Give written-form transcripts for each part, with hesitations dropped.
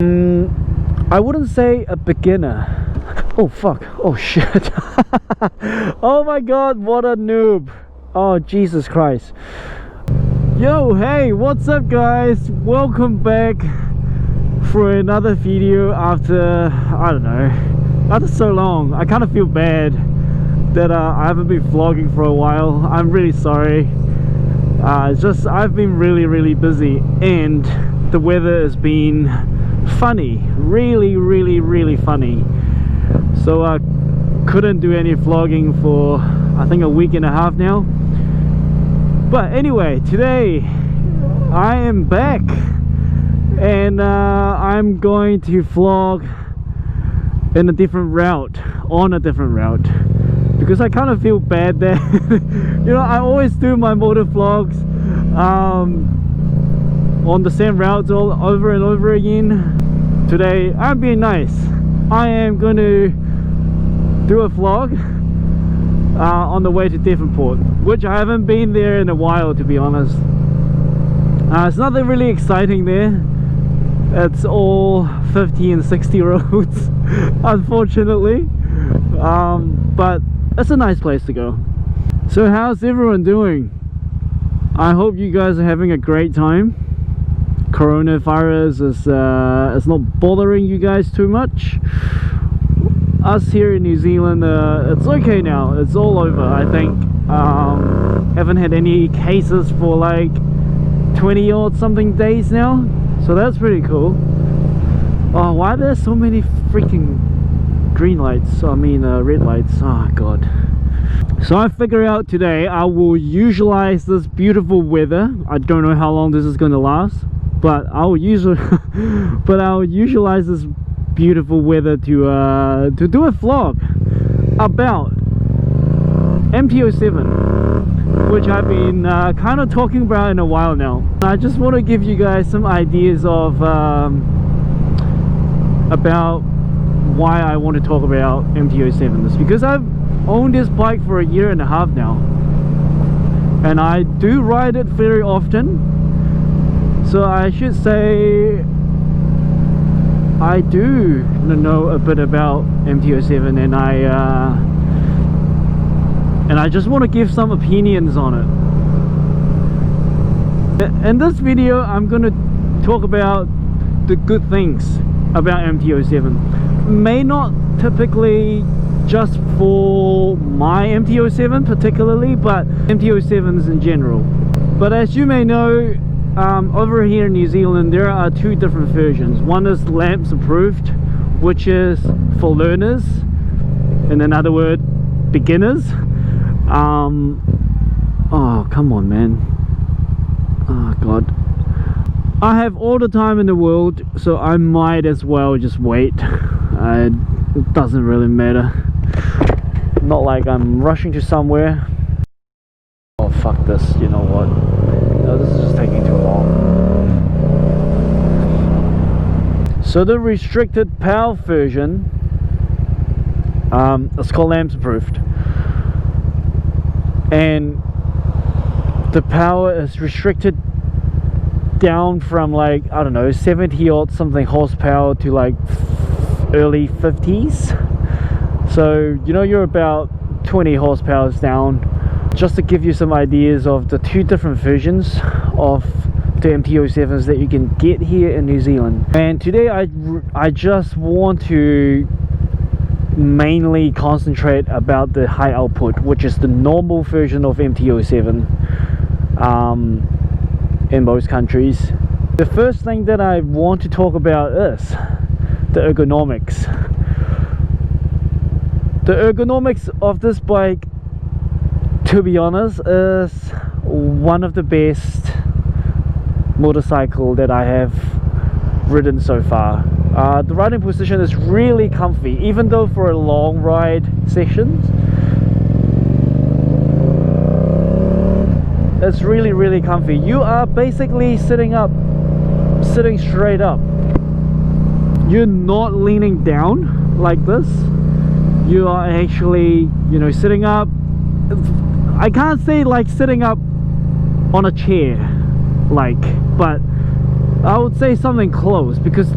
I wouldn't say a beginner. Oh fuck, oh shit. Oh my god, what a noob. Oh Jesus Christ. Yo, hey, what's up guys? Welcome back for another video after, I don't know, after so long. I kind of feel bad that I haven't been vlogging for a while. I'm really sorry. It's just I've been really busy and the weather has been funny, really funny. So I couldn't do any vlogging for I think a week and a half now. But anyway, today I am back and I'm going to vlog in a different route, on a different route, because I kind of feel bad that you know, I always do my motor vlogs on the same routes all over and over again. Today I'm being nice. I am going to do a vlog on the way to Devonport, which I haven't been there in a while, to be honest. It's nothing really exciting there. It's all 50 and 60 roads unfortunately, but it's a nice place to go. So how's everyone doing? I hope you guys are having a great time. Coronavirus is not bothering you guys too much. Us here in New Zealand, it's okay now. It's all over, I think. Haven't had any cases for like 20 or something days now, so that's pretty cool. Oh, why are there so many freaking green lights? I mean red lights. Oh god. So I figure out today I will utilize this beautiful weather. I don't know how long this is going to last, but I'll utilize this beautiful weather to do a vlog about MT07, which I've been kind of talking about in a while now. I just want to give you guys some ideas of about why I want to talk about MT07. This because I've owned this bike for a year and a half now, and I do ride it very often, so I should say I do know a bit about MT07, and I just want to give some opinions on it. In this video I'm going to talk about the good things about MT07. May not typically just for my MT07 particularly, but MT07s in general. But as you may know, over here in New Zealand there are two different versions. One is LAMPS approved, which is for learners, in another word, beginners. Oh come on man, oh god. I have all the time in the world, so I might as well just wait. It doesn't really matter. Not like I'm rushing to somewhere. Oh fuck this, you know what, no, this is just taking too long. So the restricted power version, it's called LAMPS approved, and the power is restricted down from like, I don't know, 70 odd something horsepower to like early 50s. So you know, you're about 20 horsepower down. Just to give you some ideas of the two different versions of the MT07s that you can get here in New Zealand. And today I just want to mainly concentrate about the high output, which is the normal version of MT07 in most countries. The first thing that I want to talk about is the ergonomics. The ergonomics of this bike, to be honest, is one of the best motorcycle that I have ridden so far. The riding position is really comfy, even though for a long ride sessions it's really comfy. You are basically sitting straight up. You're not leaning down like this. You are actually, you know, sitting up. I can't say like sitting up on a chair, like, but I would say something close, because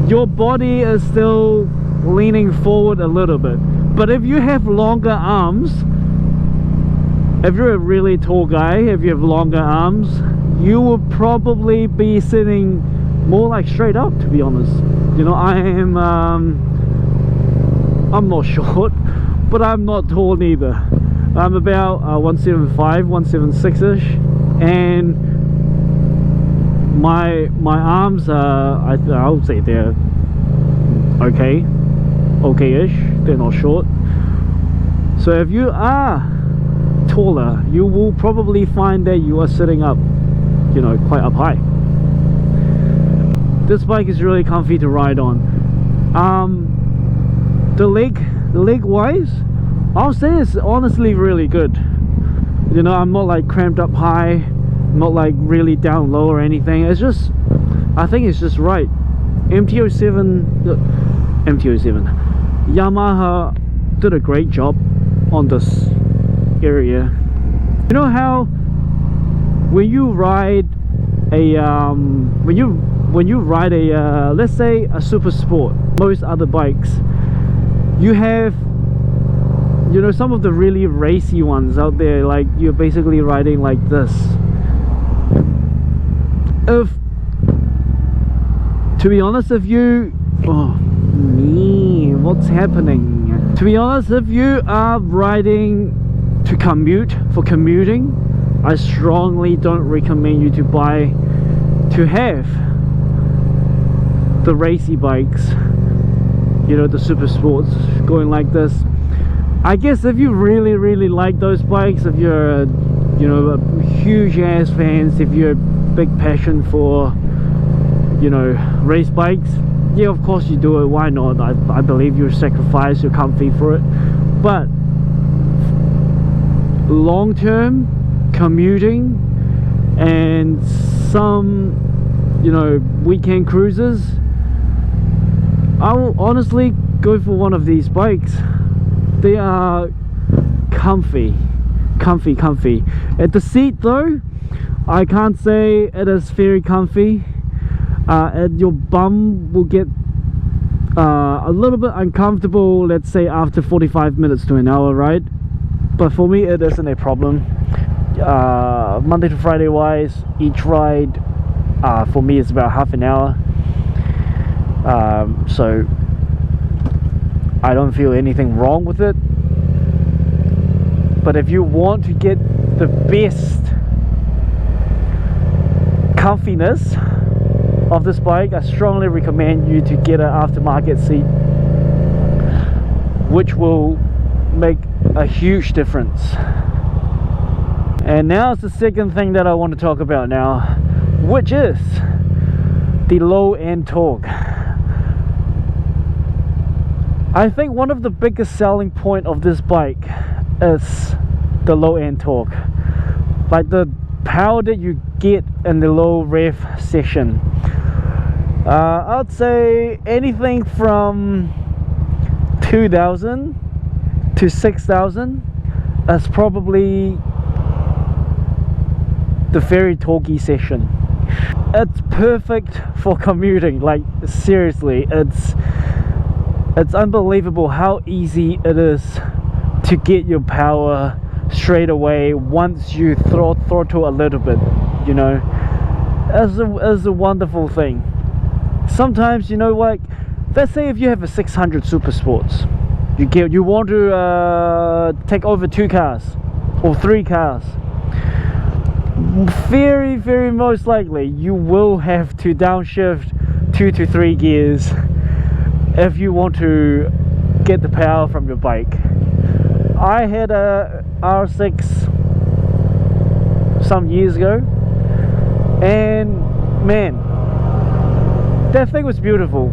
your body is still leaning forward a little bit. But if you have longer arms, if you're a really tall guy, if you have longer arms, you will probably be sitting more like straight up, to be honest. You know, I'm not short, but I'm not tall neither. I'm about 175, 176ish, and my arms are, I would say they're okay-ish. They're not short. So if you are taller, you will probably find that you are sitting up, you know, quite up high. This bike is really comfy to ride on. The leg wise, I'll say it's honestly really good. You know, I'm not like cramped up high, not like really down low or anything. It's just, I think it's just right. MT07 Yamaha did a great job on this area. You know how when you ride a when you ride a let's say a super sport, most other bikes, you have, you know, some of the really racy ones out there, like you're basically riding like this. If, to be honest, if you, oh me, what's happening? To be honest, if you are riding to commute, for commuting, I strongly don't recommend you to have the racy bikes, you know, the super sports going like this. I guess if you really like those bikes, if you're you know, a huge ass fans, if you're a big passion for, you know, race bikes, yeah, of course you do it. Why not? I believe you sacrifice your comfy for it. But long term commuting and some, you know, weekend cruises, I will honestly go for one of these bikes. They are comfy. At the seat though, I can't say it is very comfy. And your bum will get a little bit uncomfortable, let's say after 45 minutes to an hour ride. But for me, it isn't a problem. Monday to Friday wise, each ride for me is about half an hour. So I don't feel anything wrong with it. But if you want to get the best comfiness of this bike, I strongly recommend you to get an aftermarket seat, which will make a huge difference. And now it's the second thing that I want to talk about now, which is the LowEnd Torque. I think one of the biggest selling point of this bike is the LowEnd Torque, like the power that you get in the low rev section. I'd say anything from 2,000 to 6,000 is probably the very torquey section. It's perfect for commuting. Like seriously, it's unbelievable how easy it is to get your power straight away once you throttle a little bit, you know. It's a wonderful thing. Sometimes, you know, like let's say if you have a 600 Super Sports, you want to take over 2 cars or 3 cars, very most likely you will have to downshift 2 to 3 gears if you want to get the power from your bike. I had a R6 some years ago, and man, that thing was beautiful.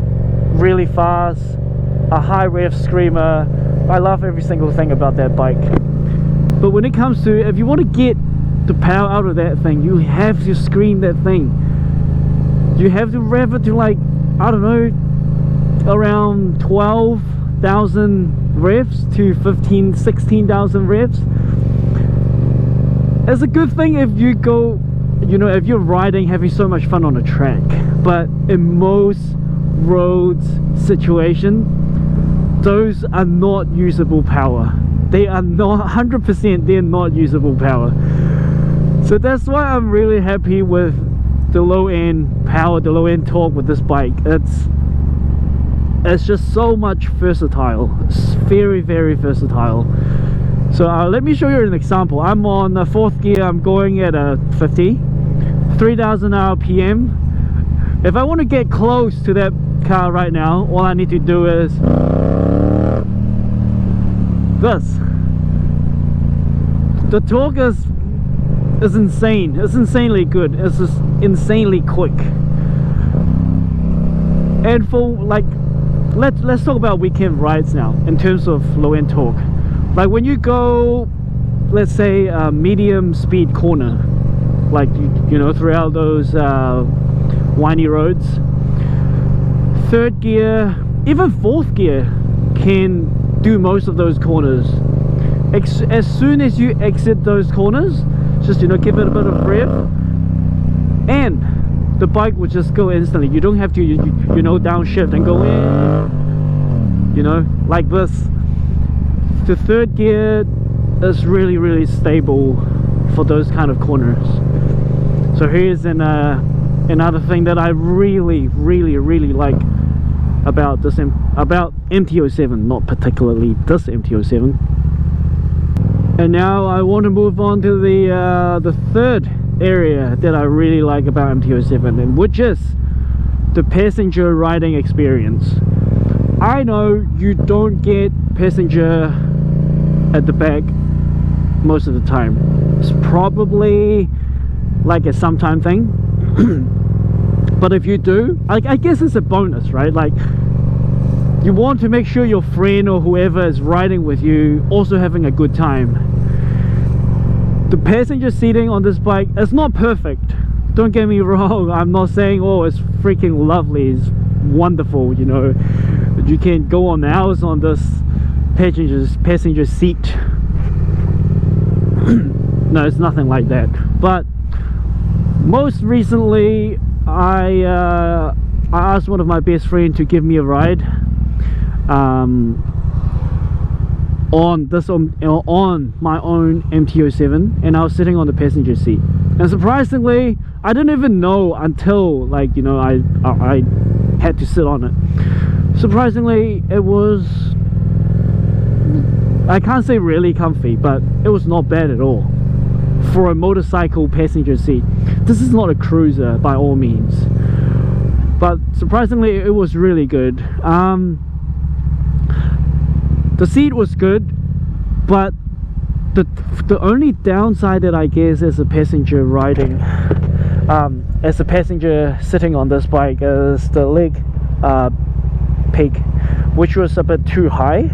Really fast, a high rev screamer. I love every single thing about that bike. But when it comes to, if you want to get the power out of that thing, you have to scream that thing. You have to rev it to, like, I don't know, around 12,000 revs to 16,000 revs. It's a good thing if you go, you know, if you're riding, having so much fun on a track. But in most roads situation, those are not usable power. They are not 100%, they're not usable power. So that's why I'm really happy with the low end power, the low end torque with this bike. It's just so much versatile. It's very, very versatile. So let me show you an example. I'm on the 4th gear. I'm going at a 50, 3000 RPM. If I want to get close to that car right now, all I need to do is this. The torque is insane. It's insanely good. It's just insanely quick. And for like, let's talk about weekend rides now in terms of low end torque. Like when you go, let's say a medium speed corner, like you know, throughout those windy roads, 3rd gear, even 4th gear can do most of those corners. As soon as you exit those corners, just, you know, give it a bit of rev, and the bike will just go instantly. You don't have to you know, downshift and go in, you know, like this. The 3rd gear is really, really stable for those kind of corners. So here's another thing that I really, really, really like about this MT07, not particularly this MT07. And now I want to move on to the 3rd area that I really like about MT07, and which is the passenger riding experience. I know you don't get passenger at the back most of the time. It's probably like a sometime thing. But if you do, I guess it's a bonus, right? Like, you want to make sure your friend or whoever is riding with you also having a good time. The passenger seating on this bike is not perfect, don't get me wrong. I'm not saying, oh, it's freaking lovely, it's wonderful, you know, you can go on hours on this passenger seat. No, it's nothing like that. But most recently I asked one of my best friends to give me a ride on my own MT07, and I was sitting on the passenger seat, and surprisingly I didn't even know until, like, you know, I had to sit on it. Surprisingly, it was, I can't say really comfy, but it was not bad at all for a motorcycle passenger seat. This is not a cruiser by all means, but surprisingly it was really good. The seat was good, but the only downside that I guess as a passenger riding, as a passenger sitting on this bike, is the leg peak, which was a bit too high,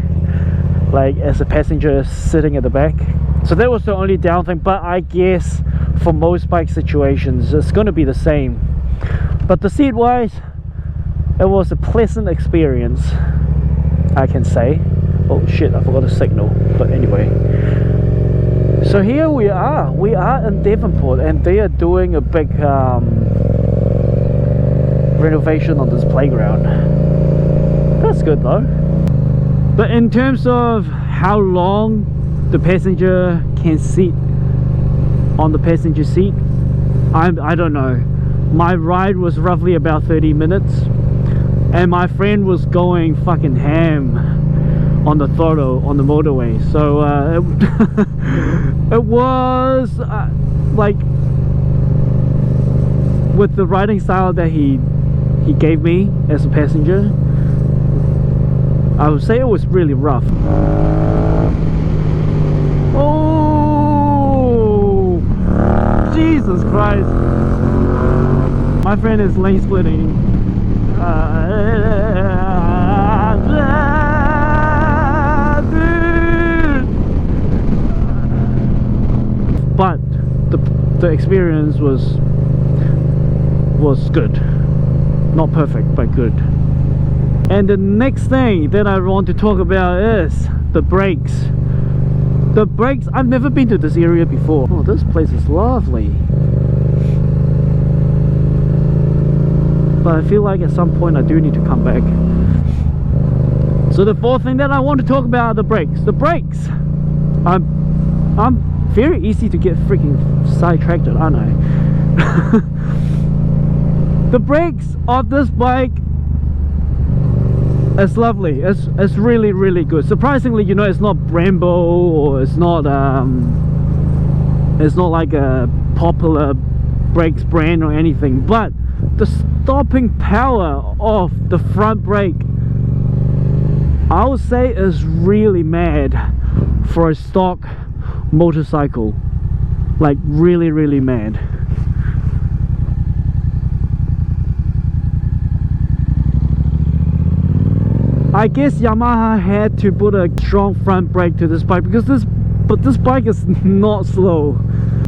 like as a passenger sitting at the back. So that was the only down thing, but I guess for most bike situations it's going to be the same. But the seat wise, it was a pleasant experience, I can say. Oh shit, I forgot to signal, but anyway. So here we are in Devonport, and they are doing a big renovation on this playground. That's good though. But in terms of how long the passenger can sit on the passenger seat, I don't know. My ride was roughly about 30 minutes, and my friend was going fucking ham on the throttle on the motorway. So it was like, with the riding style that he gave me as a passenger, I would say it was really rough. Oh, Jesus Christ. My friend is lane splitting. But the experience was good. Not perfect, but good. And the next thing that I want to talk about is the brakes. The brakes, I've never been to this area before. Oh, this place is lovely. but I feel like at some point I do need to come back. So the fourth thing that I want to talk about are the brakes. The brakes, I'm very easy to get freaking sidetracked, aren't I? The brakes of this bike is lovely. It's really, really good. Surprisingly, you know, it's not Brembo, or it's not like a popular brakes brand or anything, but the stopping power of the front brake, I would say, is really mad for a stock motorcycle. Like really, really mad. I guess Yamaha had to put a strong front brake to this bike because this bike is not slow.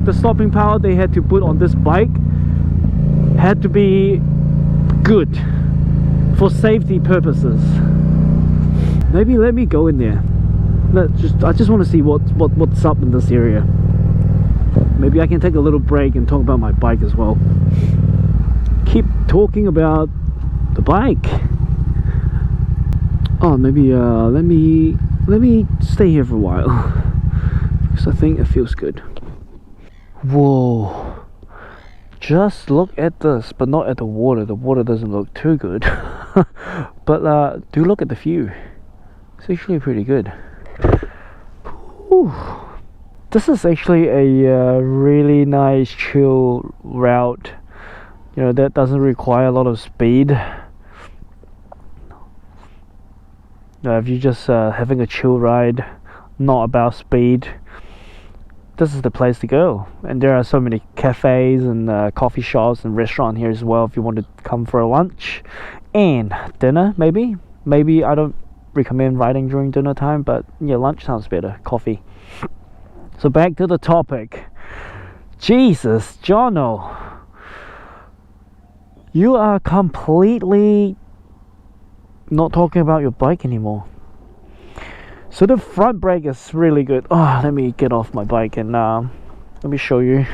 The stopping power they had to put on this bike had to be good for safety purposes. Maybe let me go in there. I just want to see what's up in this area. Maybe I can take a little break and talk about my bike as well. Keep talking about the bike. Oh, maybe let me stay here for a while because I think it feels good. Whoa, just look at this, but not at the water. The water doesn't look too good. But do look at the view. It's actually pretty good. Whew. This is actually a really nice chill route, you know, that doesn't require a lot of speed. If you're just having a chill ride, not about speed, this is the place to go. And there are so many cafes and coffee shops and restaurants here as well if you want to come for a lunch and dinner. Maybe I don't recommend riding during dinner time, but yeah, lunch sounds better. Coffee. So back to the topic. Jesus, Jono, you are completely not talking about your bike anymore. So the front brake is really good. Oh, let me get off my bike and let me show you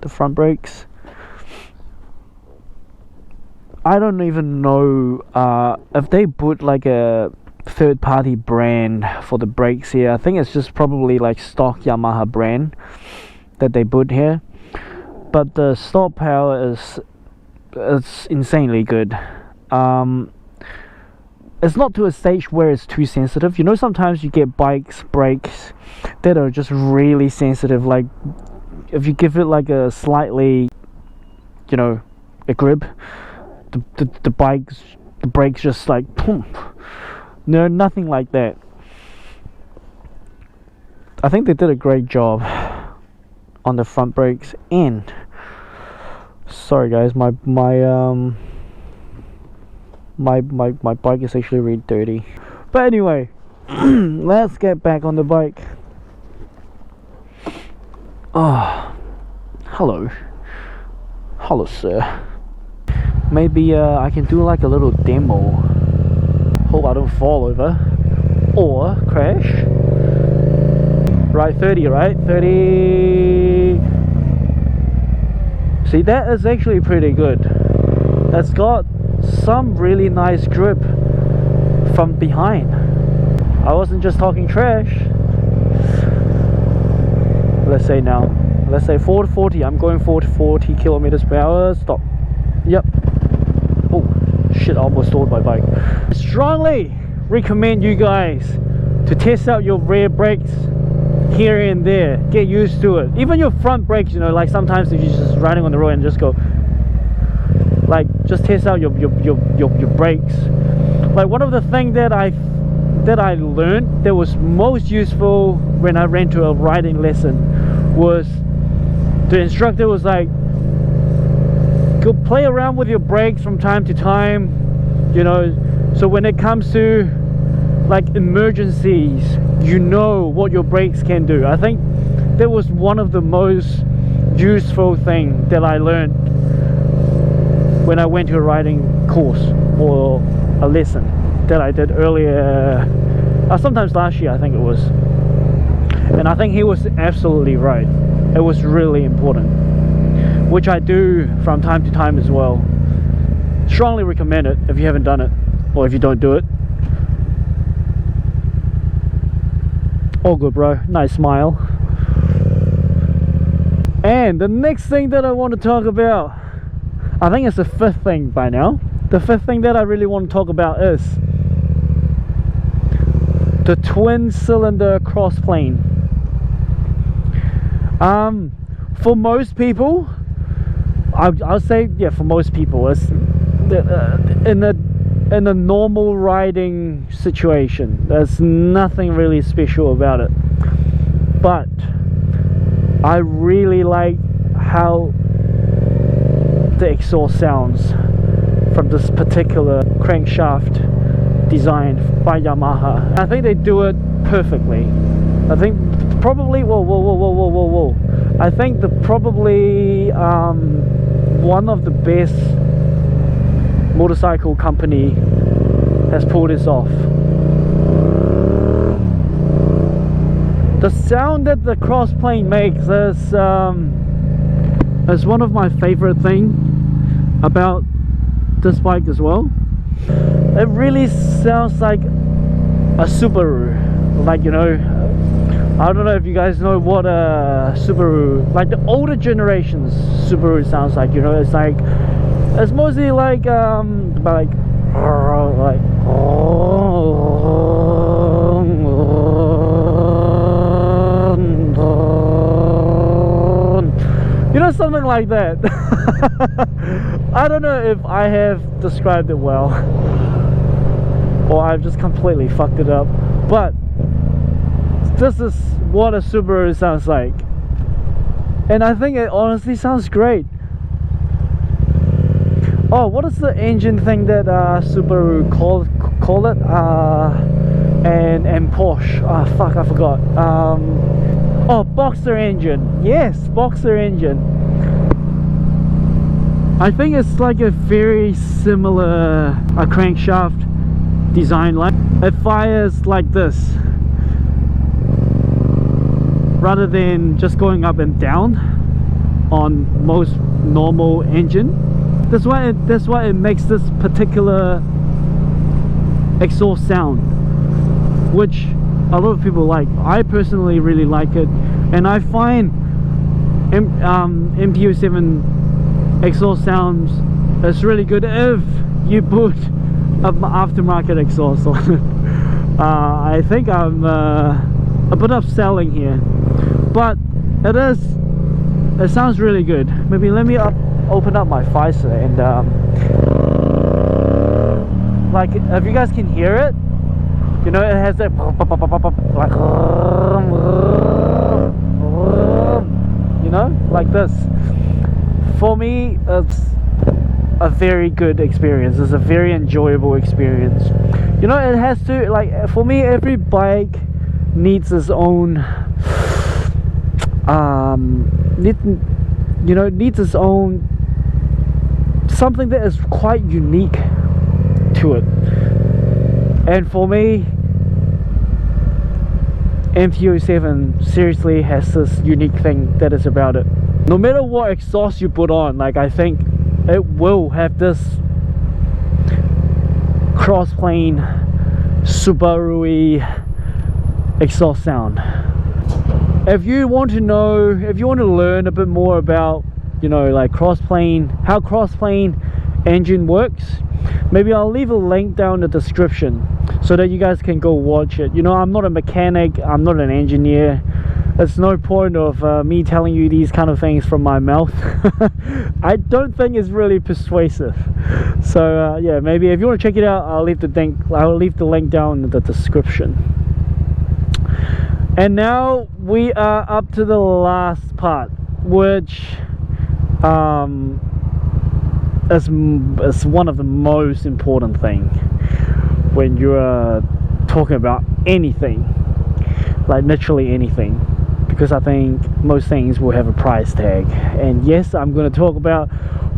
the front brakes. I don't even know if they put like a third-party brand for the brakes here. I think it's just probably like stock Yamaha brand that they put here, but the stop power is insanely good. It's not to a stage where it's too sensitive. You know, sometimes you get brakes that are just really sensitive. Like if you give it like a slightly, you know, a grip, the brakes just like boom. No, nothing like that. I think they did a great job on the front brakes. And sorry guys, my bike is actually really dirty. But anyway, let's get back on the bike. Oh, hello sir. Maybe I can do like a little demo. Hope I don't fall over or crash. Right, 30, right? 30. See, that is actually pretty good. It's got some really nice grip from behind. I wasn't just talking trash. Let's say 4 to 40. I'm going 4 to 40 kilometers per hour. Stop. Yep. Oh shit, I almost stalled my bike. I strongly recommend you guys to test out your rear brakes here and there. Get used to it. Even your front brakes, you know, like sometimes if you're just riding on the road and just go, like, just test out your brakes. Like one of the things that I learned that was most useful when I went to a riding lesson was the instructor was like, go play around with your brakes from time to time, you know, so when it comes to like emergencies, you know what your brakes can do. I think that was one of the most useful things that I learned when I went to a riding course or a lesson that I did earlier, sometimes last year I think it was. And I think he was absolutely right. It was really important, which I do from time to time as well. Strongly recommend it if you haven't done it, or if you don't do it. All good, bro. Nice smile. And the next thing that I want to talk about, I think it's the fifth thing by now. The fifth thing that I really want to talk about is the twin cylinder crossplane. For most people, I'll say, yeah, for most people, it's in a normal riding situation. There's nothing really special about it. But I really like how the exhaust sounds from this particular crankshaft design by Yamaha. I think they do it perfectly. I think probably whoa. I think probably one of the best motorcycle company has pulled this off. The sound that the crossplane makes is one of my favorite things about this bike as well. It really sounds like a Subaru, like, you know, I don't know if you guys know what a Subaru, like the older generations Subaru sounds like, you know. It's like, it's mostly like you know, something like that. I don't know if I have described it well, or I've just completely fucked it up, but this is what a Subaru sounds like, and I think it honestly sounds great. Oh, what is the engine thing that Subaru call it? And Porsche. Ah, fuck, I forgot. Oh, Boxer engine. Yes, Boxer engine. I think it's like a very similar crankshaft design. Like it fires like this, rather than just going up and down on most normal engine. That's why it makes this particular exhaust sound, which a lot of people like. I personally really like it, and I find MT07 exhaust sounds is really good if you put an aftermarket exhaust on it. I think I'm a bit upselling here, but it sounds really good. Maybe let me open up my visor and like, if you guys can hear it, you know, it has that like, you know, like this. For me, it's a very good experience. It's a very enjoyable experience. You know, it has to, like, for me, every bike needs its own needs its own something that is quite unique to it. And for me, MT07 seriously has this unique thing that is about it. No matter what exhaust you put on, like, I think it will have this crossplane Subaru-y exhaust sound. If you want to learn a bit more about, you know, like crossplane, how crossplane engine works, maybe I'll leave a link down in the description so that you guys can go watch it. You know, I'm not a mechanic, I'm not an engineer. It's no point of me telling you these kind of things from my mouth. I don't think it's really persuasive. So yeah, maybe if you want to check it out, I'll leave the link down in the description. And now we are up to the last part, which is one of the most important things when you're talking about anything, like literally anything, because I think most things will have a price tag. And yes, I'm going to talk about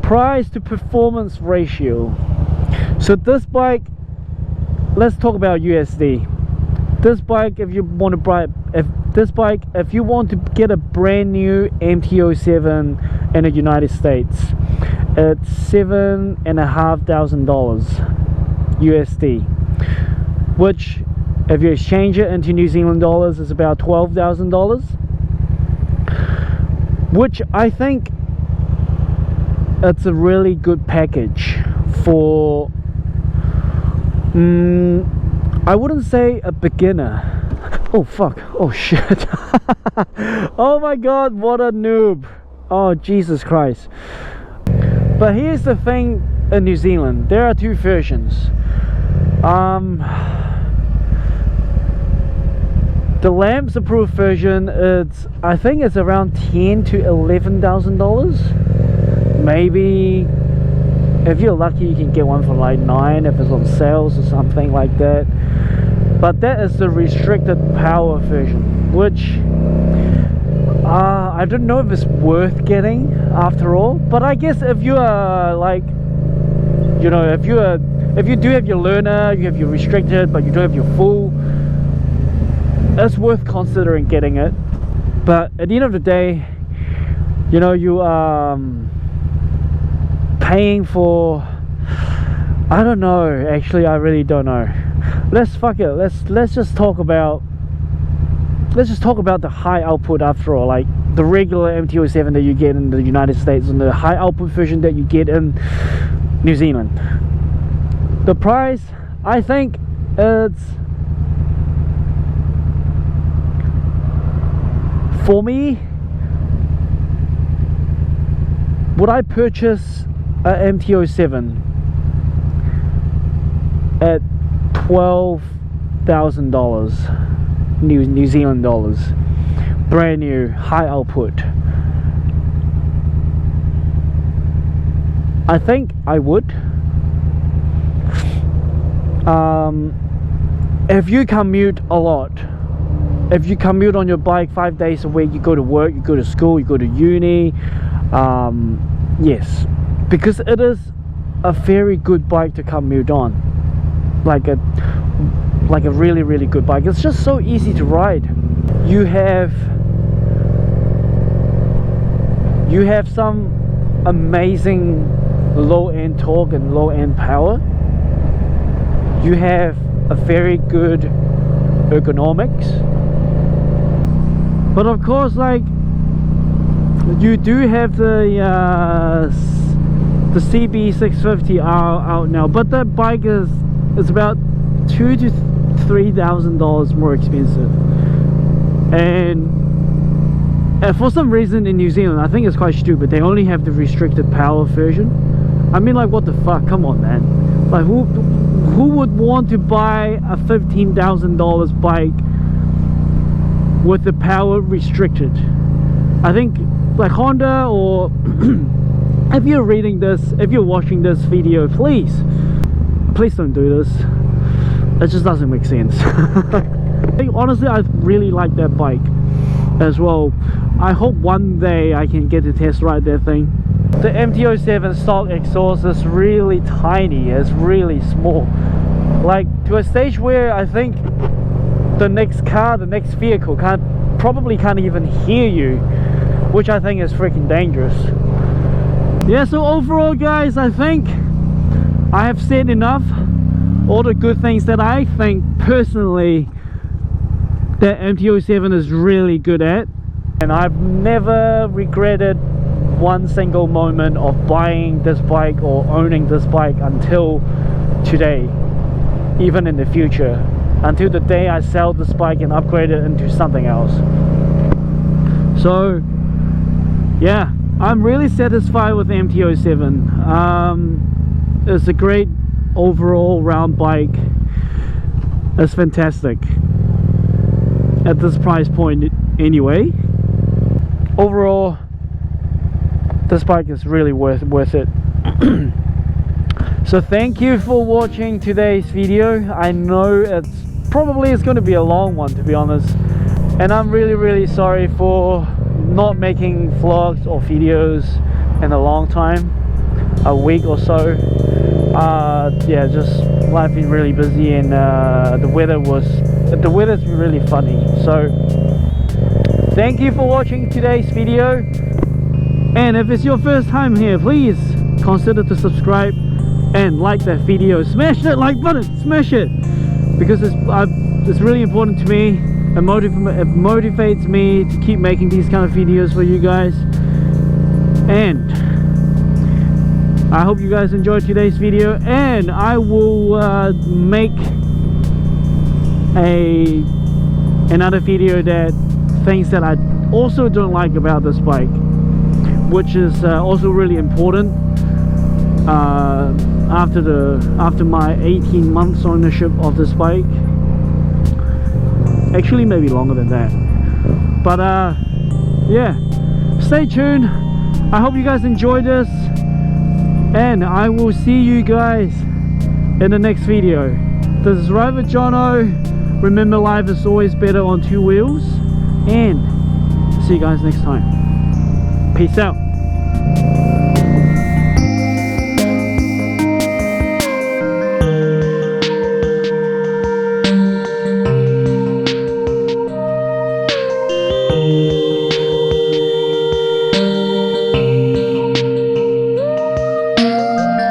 price to performance ratio. So this bike, let's talk about USD. This bike, if you want to get a brand new MT07 in the United States, It's $7,500 USD, which if you exchange it into New Zealand dollars is about $12,000, which I think it's a really good package for I wouldn't say a beginner. Oh fuck, oh shit. Oh my god, what a noob. Oh Jesus Christ. But here's the thing, in New Zealand there are two versions. The lamps approved version, I think it's around $10,000 to $11,000. Maybe if you're lucky you can get one for like $9,000 if it's on sales or something like that. But that is the restricted power version, which I don't know if it's worth getting after all. But I guess if you are like, you know, if you do have your learner, you have your restricted but you don't have your full, it's worth considering getting it. But at the end of the day, you know, you are paying for, I don't know, actually I really don't know. Let's just talk about the high output after all, like the regular MT07 that you get in the United States and the high output version that you get in New Zealand. The price, I think it's, for me, would I purchase a MT07 at $12,000 New Zealand dollars, brand new, high output? I think I would. If you commute a lot, if you commute on your bike 5 days a week, you go to work, you go to school, you go to uni, yes, because it is a very good bike to commute on, like a really, really good bike. It's just so easy to ride. You have some amazing low-end torque and low-end power. You have a very good ergonomics. But of course, like, you do have the CB650R out now, but that bike is about $2,000 to $3,000 more expensive. And for some reason in New Zealand, I think it's quite stupid, they only have the restricted power version. I mean, like, what the fuck? Come on, man. Like, who would want to buy a $15,000 bike with the power restricted? I think like Honda, or if you're reading this, if you're watching this video, please don't do this. It just doesn't make sense. Honestly, I really like that bike as well. I hope one day I can get to test ride that thing. The MT07 stock exhaust is really tiny, it's really small, like to a stage where I think the next car, the next vehicle probably can't even hear you, which I think is freaking dangerous. Yeah, so overall guys, I think I have said enough. All the good things that I think personally that MT07 is really good at, and I've never regretted one single moment of buying this bike or owning this bike until today, even in the future, until the day I sell this bike and upgrade it into something else. So yeah, I'm really satisfied with the MT07. It's a great overall round bike. It's fantastic at this price point anyway. Overall, this bike is really worth it. So thank you for watching today's video. I know it's probably going to be a long one, to be honest, and I'm really sorry for not making vlogs or videos in a long time, a week or so. Yeah, just life been really busy, and the weather's been really funny. So thank you for watching today's video, and if it's your first time here, please consider to subscribe and like that video. Smash that like button, smash it, because it's really important to me. It motivates me to keep making these kind of videos for you guys. And I hope you guys enjoyed today's video, and I will make another video that things that I also don't like about this bike, which is also really important after my 18 months ownership of this bike. Actually maybe longer than that, but yeah, stay tuned. I hope you guys enjoyed this, and I will see you guys in the next video. This is RidewithJono. Remember, life is always better on two wheels, and see you guys next time. Peace out.